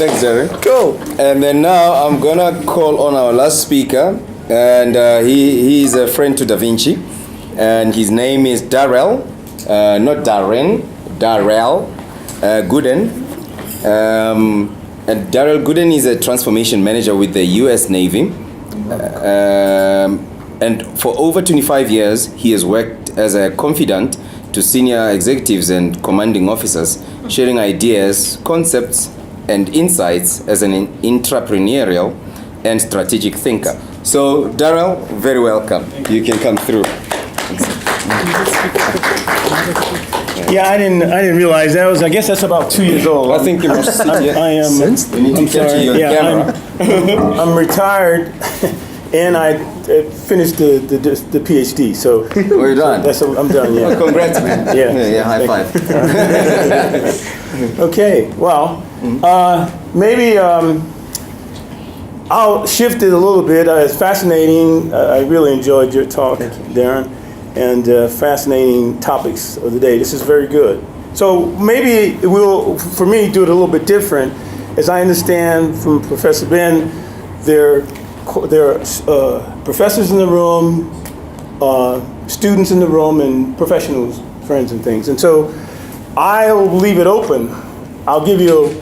Thanks, Jerry. Cool. And then now I'm gonna call on our last speaker, and he's a friend to Da Vinci, and his name is Darrell, not Darren, Darrell Gooden. And Darrell Gooden is a transformation manager with the U.S. Navy. And for over 25 years, he has worked as a confidant to senior executives and commanding officers, sharing ideas, concepts, and insights as an entrepreneurial and strategic thinker. So, Darrell, very welcome. You can come through. Yeah, I didn't realize that was. I guess that's about 2 years old. I think you must sit here. I am. We need to capture your camera. I'm retired, and I finished the PhD. So We're done. I'm done. Yeah. Well, congrats, man. Yeah. High five. Okay. Well, maybe I'll shift it a little bit. It's fascinating. I really enjoyed your talk, Darren, and fascinating topics of the day. This is very good. So maybe we'll, for me, do it a little bit different. As I understand from Professor Ben, there are professors in the room, students in the room, and professionals, friends and things. And so I'll leave it open. I'll give you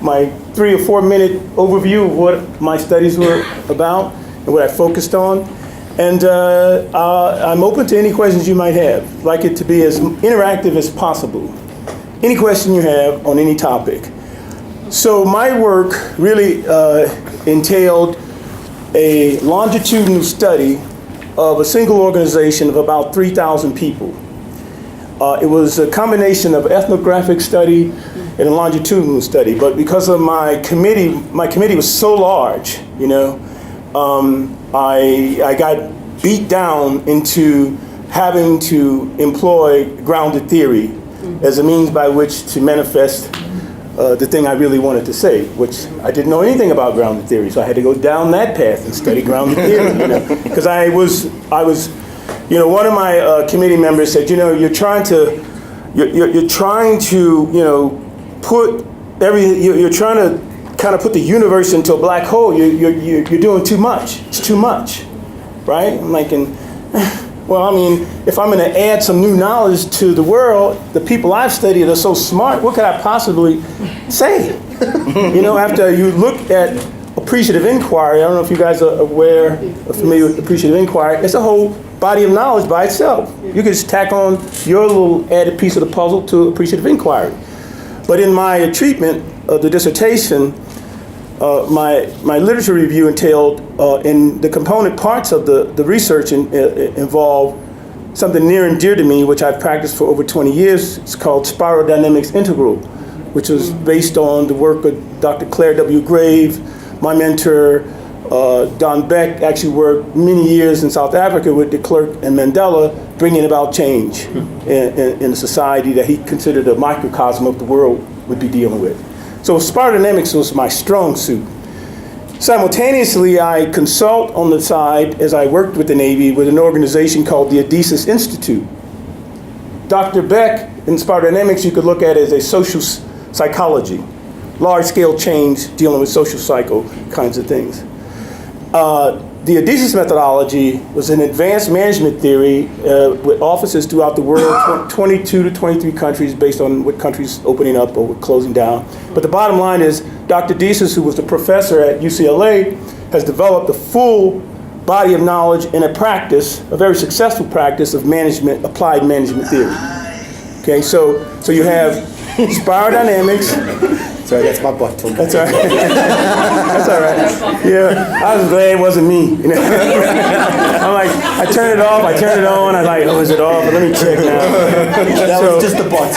my 3 or 4 minute overview of what my studies were about and what I focused on. And I'm open to any questions you might have. I'd like it to be as interactive as possible. Any question you have on any topic. So my work really entailed a longitudinal study of a single organization of about 3,000 people. It was a combination of ethnographic study and a longitudinal study, but because of my committee was so large, you know, I got beat down into having to employ grounded theory as a means by which to manifest the thing I really wanted to say, which I didn't know anything about grounded theory, so I had to go down that path and study grounded theory, you know, because I was, you know, one of my committee members said, you know, you're trying to, you know, put you're trying to kind of put the universe into a black hole. You're doing too much. It's too much, right? I'm like, well, I mean, if I'm going to add some new knowledge to the world, the people I've studied are so smart. What could I possibly say? You know, after you look at appreciative inquiry, I don't know if you guys are aware or familiar with appreciative inquiry. It's a whole body of knowledge by itself. You could just tack on your little added piece of the puzzle to appreciative inquiry. But in my treatment of the dissertation, my literature review entailed, in the component parts of the research involved something near and dear to me, which I've practiced for over 20 years. It's called spiral dynamics integral, which was based on the work of Dr. Claire W. Grave. My mentor, Don Beck, actually worked many years in South Africa with de Klerk and Mandela, bringing about change in a society that he considered a microcosm of the world would be dealing with. So spiral dynamics was my strong suit. Simultaneously, I consult on the side, as I worked with the Navy, with an organization called the Vinci Institute. Dr. Beck, in spiral dynamics, you could look at it as a social psychology, large-scale change dealing with social cycle kinds of things. The Odysseus methodology was an advanced management theory with offices throughout the world, 22 to 23 countries based on what countries opening up or closing down. But the bottom line is Dr. Odysseus, who was the professor at UCLA, has developed a full body of knowledge and a practice, a very successful practice of management, applied management theory. Okay, so you have spiral dynamics. Sorry, that's my butt. That's all right. That's all right. Yeah, I was glad it wasn't me. You know? I'm like, I turned it off, I turned it on, I'm like, oh, is it off? Let me check now. That was just the butt.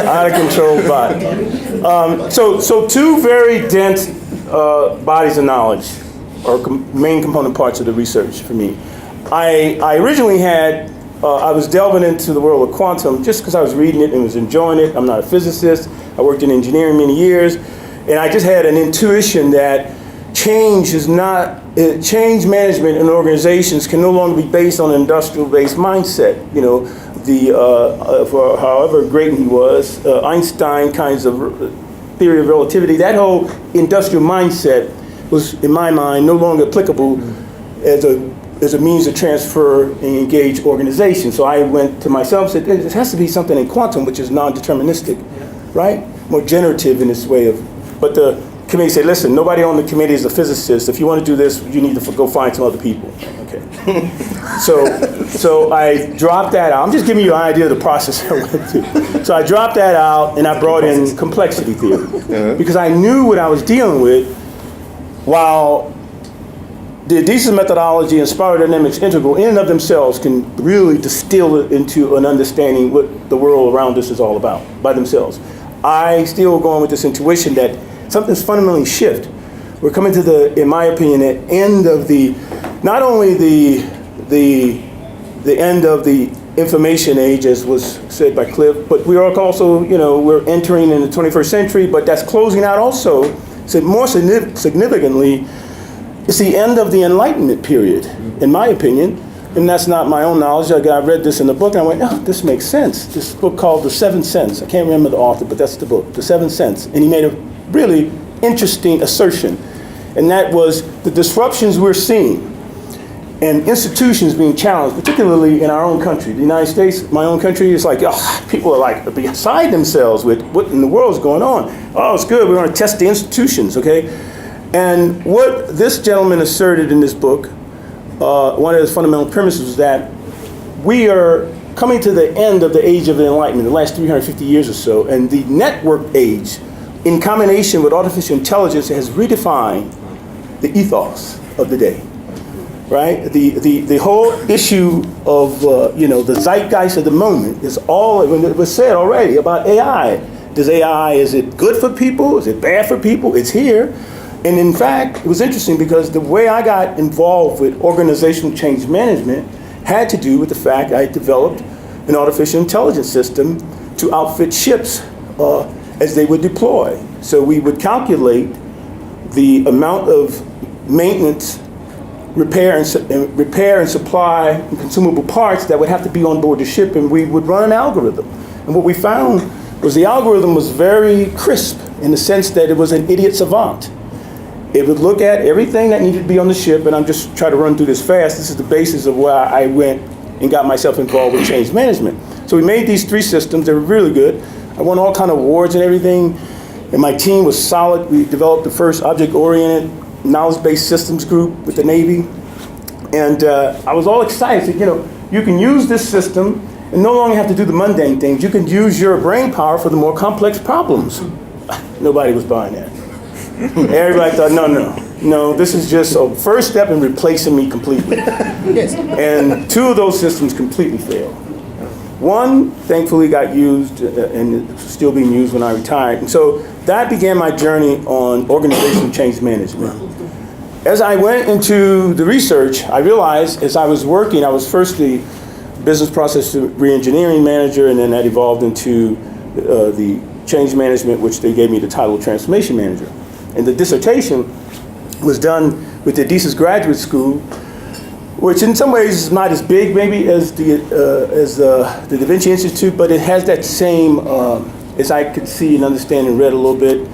Out of control butt. So two very dense bodies of knowledge are main component parts of the research for me. I originally had I was delving into the world of quantum just because I was reading it and was enjoying it. I'm not a physicist. I worked in engineering many years. And I just had an intuition that change management in organizations can no longer be based on an industrial-based mindset. You know, for however great he was, Einstein kinds of theory of relativity, that whole industrial mindset was, in my mind, no longer applicable as a means to transfer and engage organization. So I went to myself and said, it has to be something in quantum, which is non-deterministic, right? More generative in its way of, but the committee said, listen, nobody on the committee is a physicist. If you want to do this, you need to go find some other people. Okay. So I dropped that out. I'm just giving you an idea of the process I went through. So I dropped that out and I brought in complexity theory because I knew what I was dealing with. While the Adizes methodology and spiral dynamics integral in and of themselves can really distill it into an understanding what the world around us is all about by themselves. I still going with this intuition that something's fundamentally shift. We're coming to the, in my opinion, the end of the, not only the end of the information age, as was said by Cliff, but we are also, we're entering in the 21st century, but that's closing out also. So more significantly, it's the end of the Enlightenment period, in my opinion. And that's not my own knowledge. I read this in the book and I went, oh, this makes sense. This book called The Seven Sense. I can't remember the author, but that's the book, The Seven Sense. And he made a really interesting assertion. And that was the disruptions we're seeing and institutions being challenged, particularly in our own country. The United States, my own country, is like, people are like beside themselves with what in the world is going on. Oh, it's good, we're going to test the institutions, okay? And what this gentleman asserted in this book, one of his fundamental premises was that we are coming to the end of the age of the Enlightenment, the last 350 years or so, and the network age, in combination with artificial intelligence, has redefined the ethos of the day, right? The whole issue of, the zeitgeist of the moment is all, when it was said already about AI. Does AI, is it good for people? Is it bad for people? It's here. And in fact, it was interesting because the way I got involved with organizational change management had to do with the fact I developed an artificial intelligence system to outfit ships as they would deploy. So we would calculate the amount of maintenance, repair and supply and consumable parts that would have to be on board the ship, and we would run an algorithm. And what we found was the algorithm was very crisp in the sense that it was an idiot savant. It would look at everything that needed to be on the ship, and I'm just trying to run through this fast. This is the basis of where I went and got myself involved with change management. So we made these three systems. They were really good. I won all kind of awards and everything, and my team was solid. We developed the first object-oriented, knowledge-based systems group with the Navy, and I was all excited. You can use this system and no longer have to do the mundane things. You can use your brain power for the more complex problems. Nobody was buying that. Everybody thought, no, this is just a first step in replacing me completely. Yes. And two of those systems completely failed. One, thankfully, got used and it's still being used when I retired. And so that began my journey on organizational change management. As I went into the research, I realized as I was working, I was first the business process re-engineering manager, and then that evolved into the change management, which they gave me the title of transformation manager. And the dissertation was done with the Adizes Graduate School, which in some ways is not as big maybe as the Da Vinci Institute, but it has that same, as I could see and understand and read a little bit,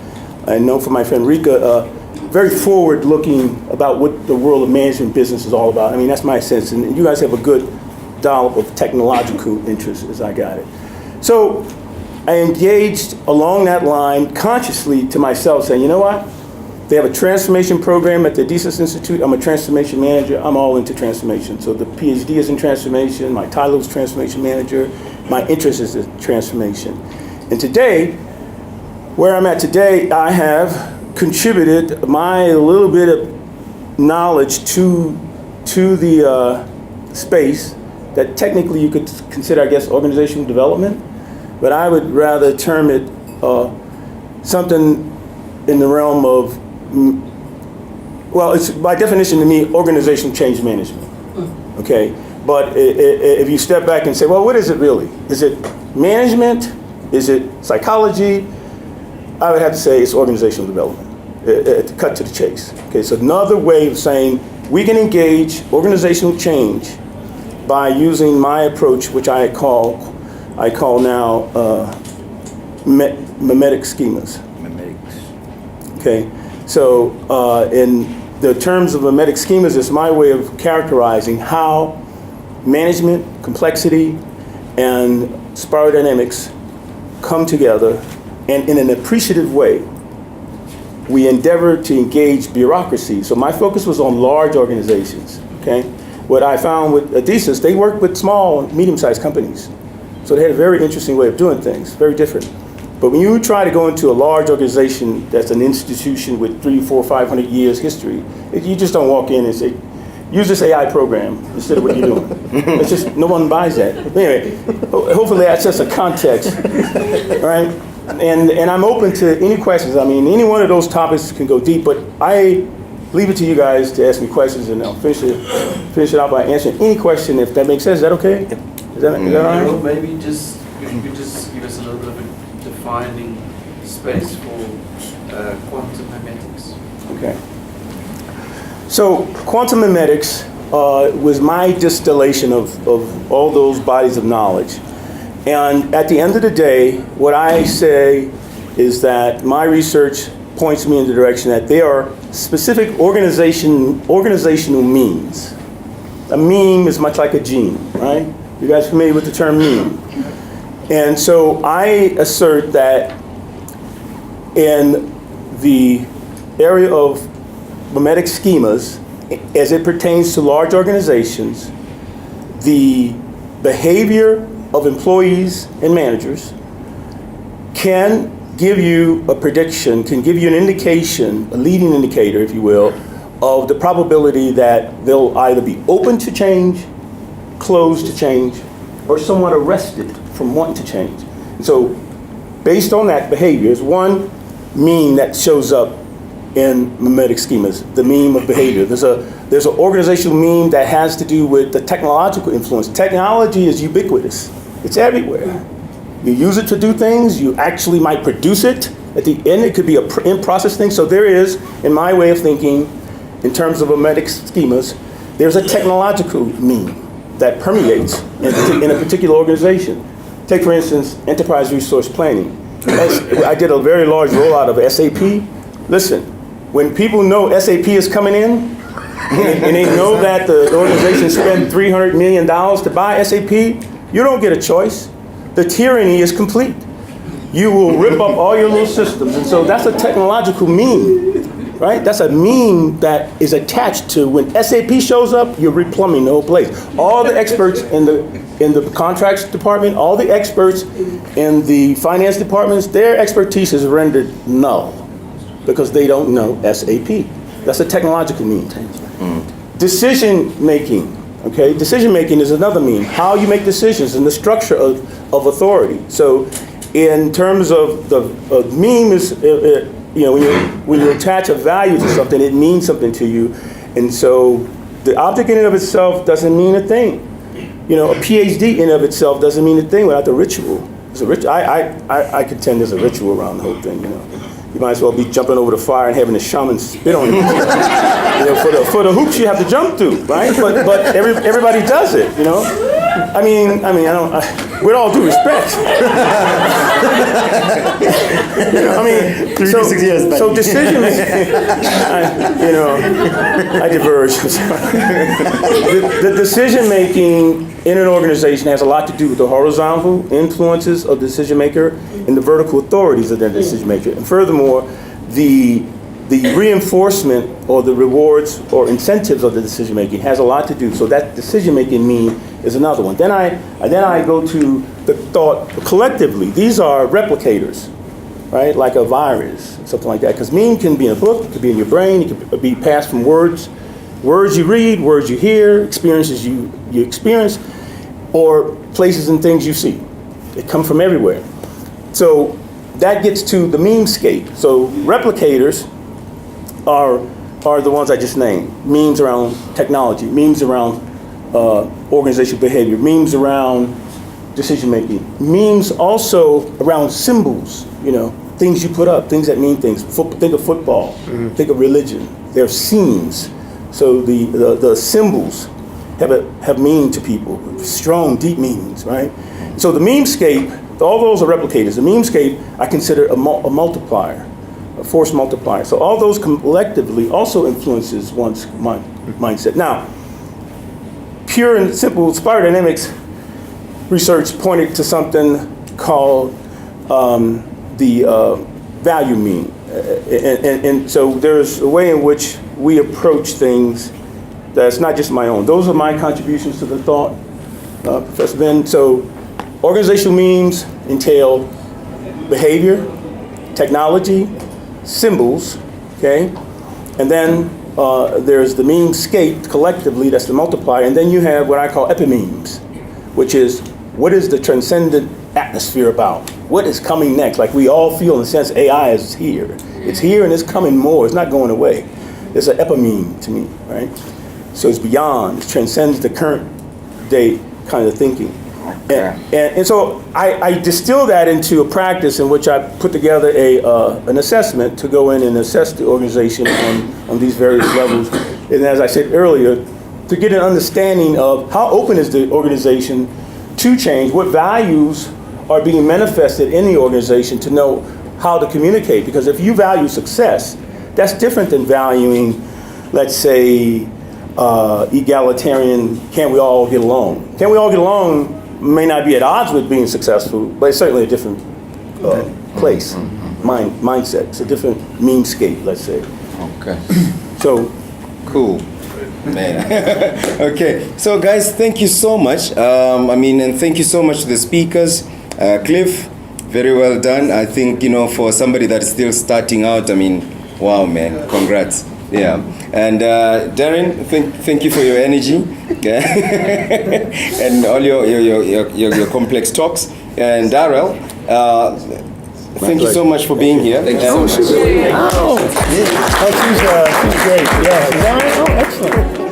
I know from my friend Rika, very forward-looking about what the world of management business is all about. I mean, that's my sense, and you guys have a good dollop of technological interest as I got it. So I engaged along that line consciously to myself, saying, you know what? They have a transformation program at the Vinci Institute. I'm a transformation manager. I'm all into transformation. So the PhD is in transformation. My title is transformation manager. My interest is in transformation. And today, where I'm at today, I have contributed my little bit of knowledge to the space that technically you could consider, I guess, organizational development. But I would rather term it something in the realm of, well, it's by definition to me, organizational change management, okay? But if you step back and say, well, what is it really? Is it management? Is it psychology? I would have to say it's organizational development, to cut to the chase. Okay, so another way of saying we can engage organizational change by using my approach, which I call now mimetic schemas. Mimetic. Okay, so in the terms of mimetic schemas, it's my way of characterizing how management, complexity, and spiral dynamics come together, and in an appreciative way, we endeavor to engage bureaucracy. So my focus was on large organizations, okay? What I found with Adesys, they work with small, medium-sized companies. So they had a very interesting way of doing things, very different. But when you try to go into a large organization that's an institution with 300, 400, 500 years history, you just don't walk in and say, use this AI program instead of what you're doing. It's just, no one buys that. Anyway, hopefully that's just a context, right? And I'm open to any questions. I mean, any one of those topics can go deep, but I leave it to you guys to ask me questions, and I'll finish it out by answering any question, if that makes sense. Is that okay? Is that all right? Well, maybe you could just give us a little bit of a defining space for quantum mimetics. Okay. So quantum mimetics was my distillation of all those bodies of knowledge. And at the end of the day, what I say is that my research points me in the direction that there are specific organizational memes. A meme is much like a gene, right? You guys familiar with the term meme? And so I assert that in the area of mimetic schemas, as it pertains to large organizations, the behavior of employees and managers can give you a prediction, can give you an indication, a leading indicator, if you will, of the probability that they'll either be open to change, closed to change, or somewhat arrested from wanting to change. And so based on that behavior is one meme that shows up in mimetic schemas, the meme of behavior. There's an organizational meme that has to do with the technological influence. Technology is ubiquitous. It's everywhere. You use it to do things, you actually might produce it. At the end, it could be an in-process thing. So there is, in my way of thinking, in terms of mimetic schemas, there's a technological meme that permeates in a particular organization. Take, for instance, enterprise resource planning. I did a very large rollout of SAP. Listen, when people know SAP is coming in, and they know that the organization spent $300 million to buy SAP, you don't get a choice. The tyranny is complete. You will rip up all your little systems. And so that's a technological meme, right? That's a meme that is attached to when SAP shows up, you're replumbing the whole place. All the experts in the contracts department, all the experts in the finance departments, their expertise is rendered null because they don't know SAP. That's a technological meme. Decision making. Okay, decision making is another meme. How you make decisions and the structure of authority. So, in terms of the meme is, when you attach a value to something, it means something to you, and so the object in and of itself doesn't mean a thing. You know, a PhD in and of itself doesn't mean a thing without the ritual. It's a ritual. I contend there's a ritual around the whole thing. You know. You might as well be jumping over the fire and having the shaman spit on you. For the hoops you have to jump through, right? But everybody does it, you know. I mean, with all due respect. So decision making. I diverge. The decision making in an organization has a lot to do with the horizontal influences of the decision maker and the vertical authorities of that decision maker. And furthermore, the reinforcement or the rewards or incentives of the decision making has a lot to do. So that decision making meme is another one. Then I go to the thought collectively. These are replicators, right? Like a virus, something like that. Because meme can be in a book, it can be in your brain, it can be passed from words you read, words you hear, experiences you experience, or places and things you see. They come from everywhere. So that gets to the memescape. So replicators are the ones I just named. Memes around technology, memes around organizational behavior, memes around decision making, memes also around symbols, things you put up, things that mean things. Think of football, think of religion. They're scenes. So the symbols have meaning to people, strong, deep meanings, right? So the memescape, all those are replicators. The memescape I consider a multiplier force multiplier. So all those collectively also influences one's mindset. Now, pure and simple spiral dynamics research pointed to something called the value mean. And so there's a way in which we approach things that's not just my own. Those are my contributions to the thought, Professor Ben. So organizational means entail behavior, technology, symbols, okay? And then there's the meanscape collectively, that's the multiplier, and then you have what I call epimemes, which is what is the transcendent atmosphere about? What is coming next? Like we all feel in a sense AI is here. It's here and it's coming more, it's not going away. It's an epimeme to me, right? So it's beyond, it transcends the current day kind of thinking. Okay. And so I distill that into a practice in which I put together an assessment to go in and assess the organization on these various levels. And as I said earlier, to get an understanding of how open is the organization to change, what values are being manifested in the organization to know how to communicate. Because if you value success, that's different than valuing, let's say, egalitarian, can we all get along? Can we all get along may not be at odds with being successful, but it's certainly a different place, mindset. It's a different meanscape, let's say. Okay. So, cool. Man. Okay. So guys, thank you so much. And thank you so much to the speakers. Cliff, very well done. I think, for somebody that's still starting out, wow, man, congrats. Yeah. And Darren, thank you for your energy. And all your complex talks. And Darrell, thank you so much for being here. Thank you so much. she's great. Yeah. Excellent.